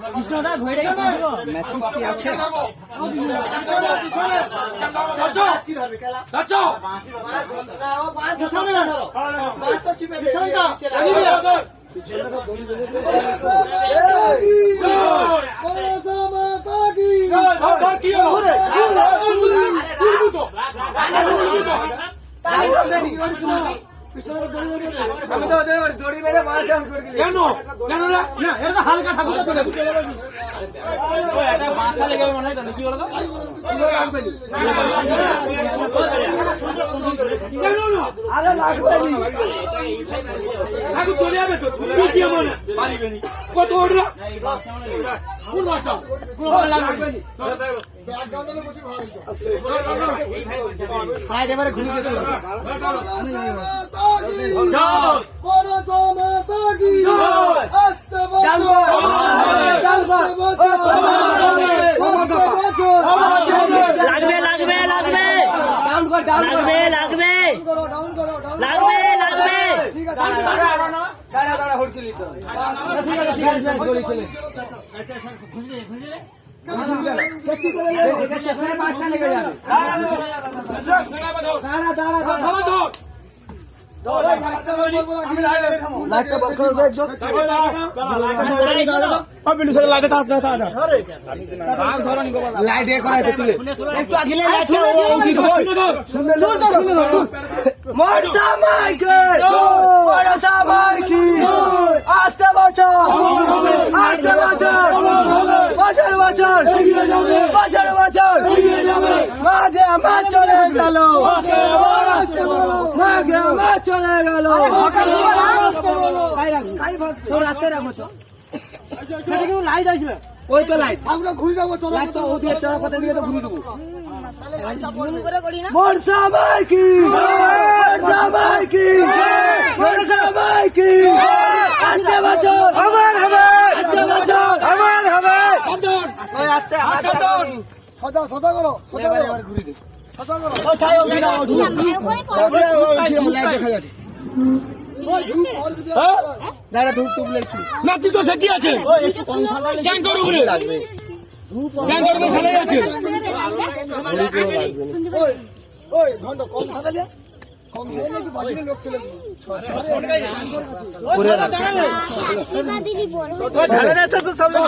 কৃষ্ণদা ঘুরে ম্যাচিস কি আছে? আমি তো দড়ি মেরে মাছ ডাউন করে দিলাম। কেন কেন না না এটা তো হালকা ঠাকুরটা চলে একটা বাঁশটা লেগে মনে হয় কি বলো তো? আরে লাগবে নি ঠাকুর চলে যাবে তো পিছিয়ে মনে পারিবে নি কত ওড়া কোন বাচ্চা কোন লাগবে নি আয় এবারে ঘুরে গেছে লাগবে লাগবে লাগবে লাগবে লাগবে লাগবে লাগবে ঠিক আছে দাঁড়া দাঁড়া হড়কি লিত ঠিক আছে ঠিক আছে গলি চলে কেচি করে লে কেচি সে মাছটা লেগে যাবে দাঁড়া দাঁড়া থামো তো লাইটটা বন্ধ করে দে একজন লাইট এ করাইতে তুলে একটু আগিলে লাইটটা উঠি শুনে মরসা মাইকে মরসা মাইকি আস্তে বছর বছর বছর বছর বছর মাঝে আমার চলে গেল মাঝে আমার চলে গেল রাস্তায় রাখো সেটা কিন্তু লাইট আসবে ওই তো লাইট আমরা ঘুরে যাবো লাইট তো ওদিকে চড়া পথে দিয়ে তো ঘুরে দেবো মরসা মাইকি মরসা মাইকি মরসা মাইকি আস্তে বছর আমার হবে আস্তে বছর আমার হবে ওই আস্তে আস্তে সদা সদা করো সদা এবার ঘুরে দে সদা করো ওই তাই ওই না ওঠু লাইট দেখা যাচ্ছে দাঁড়া ধূপ টুপ লাগছে নাচি তো সে কি আছে ট্যাঙ্কার উপরে লাগবে ট্যাঙ্কার উপরে চলে যাচ্ছে ওই ওই ঘন্টা কম সাজালে কম সাজালে কি বাজিলে লোক চলে ঢালে রাস্তা তো সব লোক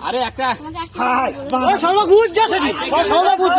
আরে একটা সব বুঝ যাচ্ছে সব বুঝ